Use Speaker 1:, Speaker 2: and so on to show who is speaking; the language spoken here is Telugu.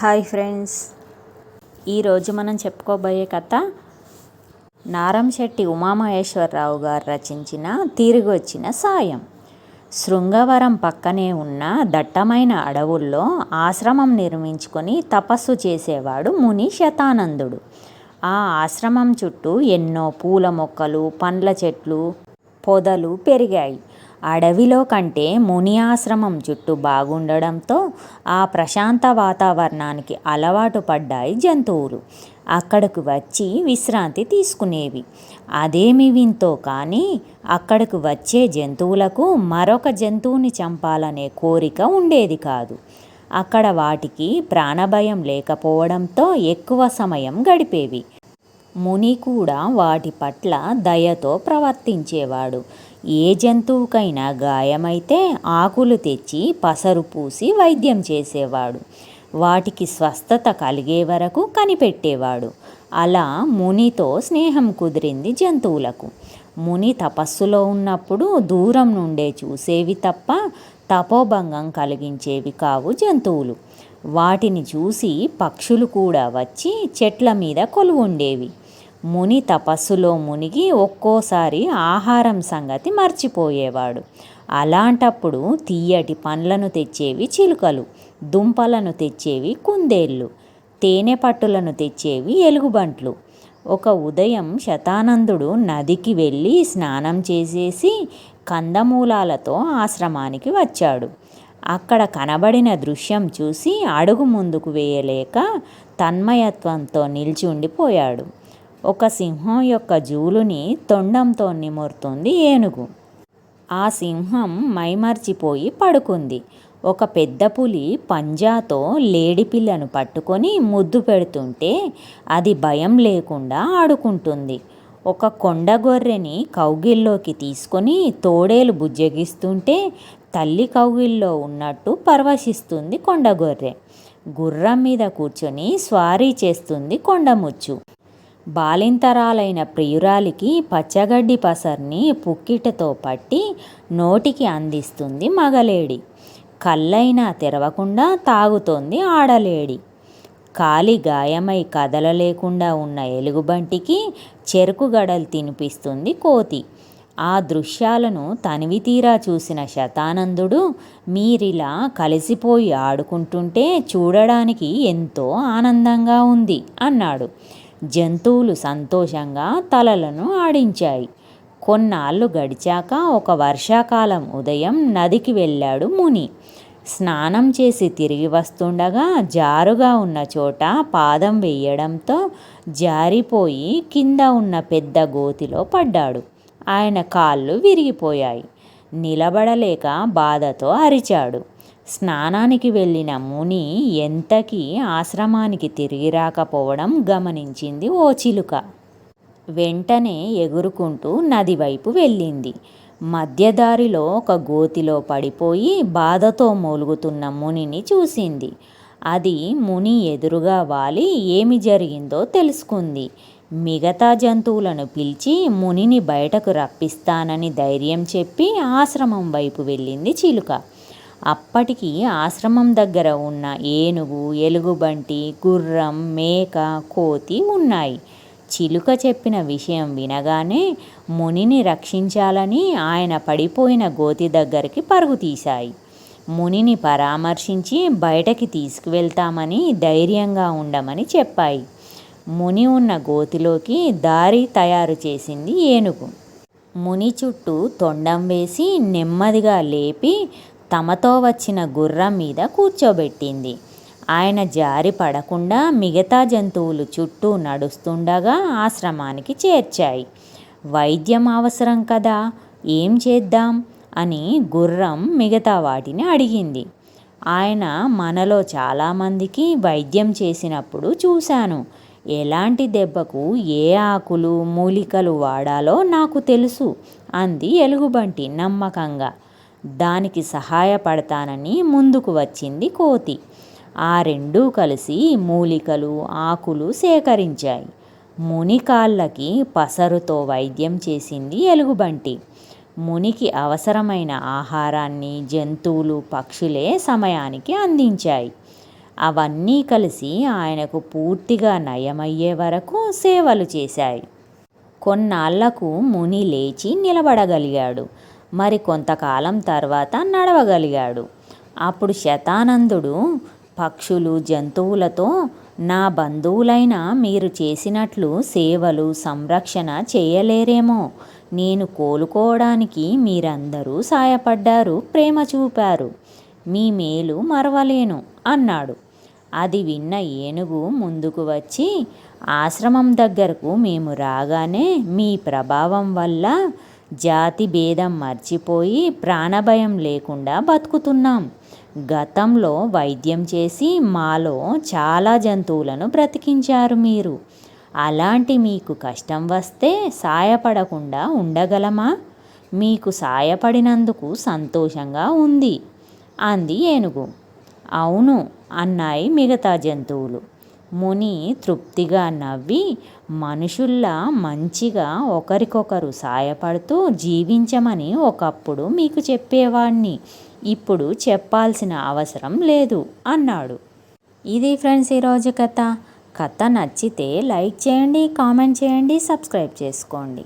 Speaker 1: హాయ్ ఫ్రెండ్స్, ఈరోజు మనం చెప్పుకోబోయే కథ నారంశెట్టి ఉమామహేశ్వరరావు గారు రచించిన తిరిగి వచ్చిన సాయం. శృంగవరం పక్కనే ఉన్న దట్టమైన అడవుల్లో ఆశ్రమం నిర్మించుకొని తపస్సు చేసేవాడు ముని శతానందుడు. ఆ ఆశ్రమం చుట్టూ ఎన్నో పూల మొక్కలు, పండ్ల చెట్లు, పొదలు పెరిగాయి. అడవిలో కంటే ముని ఆశ్రమం చుట్టూ బాగుండడంతో ఆ ప్రశాంత వాతావరణానికి అలవాటు పడ్డాయి జంతువులు. అక్కడకు వచ్చి విశ్రాంతి తీసుకునేవి. అదేమి వింతో కానీ అక్కడకు వచ్చే జంతువులకు మరొక జంతువుని చంపాలనే కోరిక ఉండేది కాదు. అక్కడ వాటికి ప్రాణభయం లేకపోవడంతో ఎక్కువ సమయం గడిపేవి. ముని కూడా వాటి పట్ల దయతో ప్రవర్తించేవాడు. ఏ జంతువుకైనా గాయమైతే ఆకులు తెచ్చి పసరు పూసి వైద్యం చేసేవాడు. వాటికి స్వస్థత కలిగే వరకు కనిపెట్టేవాడు. అలా మునితో స్నేహం కుదిరింది జంతువులకు. ముని తపస్సులో ఉన్నప్పుడు దూరం నుండే చూసేవి తప్ప తపోభంగం కలిగించేవి కావు జంతువులు. వాటిని చూసి పక్షులు కూడా వచ్చి చెట్ల మీద కొలువుండేవి. ముని తపస్సులో మునిగి ఒక్కోసారి ఆహారం సంగతి మర్చిపోయేవాడు. అలాంటప్పుడు తీయటి పండ్లను తెచ్చేవి చిలుకలు, దుంపలను తెచ్చేవి కుందేళ్ళు, తేనె పట్టులను తెచ్చేవి ఎలుగుబంట్లు. ఒక ఉదయం శతానందుడు నదికి వెళ్ళి స్నానం చేసేసి కందమూలాలతో ఆశ్రమానికి వచ్చాడు. అక్కడ కనబడిన దృశ్యం చూసి అడుగు ముందుకు వేయలేక తన్మయత్వంతో నిలిచి ఉండిపోయాడు. ఒక సింహం యొక్క జూలుని తొండంతో నిమురుతుంది ఏనుగు. ఆ సింహం మైమర్చిపోయి పడుకుంది. ఒక పెద్ద పులి పంజాతో లేడిపిల్లను పట్టుకొని ముద్దు పెడుతుంటే అది భయం లేకుండా ఆడుకుంటుంది. ఒక కొండగొర్రెని కౌగిల్లోకి తీసుకొని తోడేలు బుజ్జగిస్తుంటే తల్లి కౌగిల్లో ఉన్నట్టు పరవశిస్తుంది కొండగొర్రె. గుర్రం మీద కూర్చొని స్వారీ చేస్తుంది కొండముచ్చు. బాలింతరాలైన ప్రియురాలికి పచ్చగడ్డి పసర్ని పుక్కిటతో పట్టి నోటికి అందిస్తుంది మగలేడి. కళ్ళైనా తెరవకుండా తాగుతోంది ఆడలేడి. కాలి గాయమై కదలలేకుండా ఉన్న ఎలుగుబంటికి చెరుకు గడలు తినిపిస్తుంది కోతి. ఆ దృశ్యాలను తనివితీరా చూసిన శతానందుడు, మీరిలా కలిసిపోయి ఆడుకుంటుంటే చూడడానికి ఎంతో ఆనందంగా ఉంది అన్నాడు. జంతువులు సంతోషంగా తలలను ఆడించాయి. కొన్నాళ్ళు గడిచాక ఒక వర్షాకాలం ఉదయం నదికి వెళ్ళాడు ముని. స్నానం చేసి తిరిగి వస్తుండగా జారుగా ఉన్న చోట పాదం వేయడంతో జారిపోయి కింద ఉన్న పెద్ద గోతిలో పడ్డాడు. ఆయన కాళ్ళు విరిగిపోయాయి. నిలబడలేక బాధతో అరిచాడు. స్నానానికి వెళ్ళిన ముని ఎంతకీ ఆశ్రమానికి తిరిగి రాకపోవడం గమనించింది ఓ చిలుక. వెంటనే ఎగురుకుంటూ నది వైపు వెళ్ళింది. మధ్యదారిలో ఒక గోతిలో పడిపోయి బాధతో మూలుగుతున్న మునిని చూసింది. అది ముని ఎదురుగా వాలి ఏమి జరిగిందో తెలుసుకుంది. మిగతా జంతువులను పిలిచి మునిని బయటకు రప్పిస్తానని ధైర్యం చెప్పి ఆశ్రమం వైపు వెళ్ళింది చిలుక. అప్పటికి ఆశ్రమం దగ్గర ఉన్న ఏనుగు, ఎలుగుబంటి, గుర్రం, మేక, కోతి ఉన్నాయి. చిలుక చెప్పిన విషయం వినగానే మునిని రక్షించాలని ఆయన పడిపోయిన గోతి దగ్గరికి పరుగు తీశాయి. మునిని పరామర్శించి బయటకి తీసుకువెళ్తామని ధైర్యంగా ఉండమని చెప్పాయి. ముని ఉన్న గోతిలోకి దారి తయారు చేసింది ఏనుగు. ముని చుట్టూ తొండం వేసి నెమ్మదిగా లేపి తమతో వచ్చిన గుర్రం మీద కూర్చోబెట్టింది. ఆయన జారి పడకుండా మిగతా జంతువులు చుట్టూ నడుస్తుండగా ఆశ్రమానికి చేర్చాయి. వైద్యం అవసరం కదా, ఏం చేద్దాం అని గుర్రం మిగతా వాటిని అడిగింది. ఆయన మనలో చాలామందికి వైద్యం చేసినప్పుడు చూశాను. ఎలాంటి దెబ్బకు ఏ ఆకులు, మూలికలు వాడాలో నాకు తెలుసు అంది ఎలుగుబంటి నమ్మకంగా. దానికి సహాయపడతానని ముందుకు వచ్చింది కోతి. ఆ రెండూ కలిసి మూలికలు, ఆకులు సేకరించాయి. ముని కాళ్ళకి పసరుతో వైద్యం చేసింది ఎలుగుబంటి. మునికి అవసరమైన ఆహారాన్ని జంతువులు, పక్షులే సమయానికి అందించాయి. అవన్నీ కలిసి ఆయనకు పూర్తిగా నయమయ్యే వరకు సేవలు చేశాయి. కొన్నాళ్లకు ముని లేచి నిలబడగలిగాడు. మరి కొంతకాలం తర్వాత నడవగలిగాడు. అప్పుడు శతానందుడు పక్షులు జంతువులతో, నా బంధువులైన మీరు చేసినట్లు సేవలు సంరక్షణ చేయలేరేమో. నేను కోలుకోవడానికి మీరందరూ సాయపడ్డారు, ప్రేమ చూపారు. మీ మేలు మరవలేను అన్నాడు. అది విన్న ఏనుగు ముందుకు వచ్చి, ఆశ్రమం దగ్గరకు మేము రాగానే మీ ప్రభావం వల్ల జాతి భేదం మర్చిపోయి ప్రాణభయం లేకుండా బతుకుతున్నాం. గతంలో వైద్యం చేసి మాలో చాలా జంతువులను బ్రతికించారు మీరు. అలాంటి మీకు కష్టం వస్తే సాయపడకుండా ఉండగలమా? మీకు సాయపడినందుకు సంతోషంగా ఉంది అంది ఏనుగు. అవును అన్నాయి మిగతా జంతువులు. ముని తృప్తిగా నవ్వి, మనుషుల్లా మంచిగా ఒకరికొకరు సాయపడుతూ జీవించమని ఒకప్పుడు మీకు చెప్పేవాణ్ణి. ఇప్పుడు చెప్పాల్సిన అవసరం లేదు అన్నాడు. ఇది ఫ్రెండ్స్ ఈరోజు కథ. కథ నచ్చితే లైక్ చేయండి, కామెంట్ చేయండి, సబ్స్క్రైబ్ చేసుకోండి.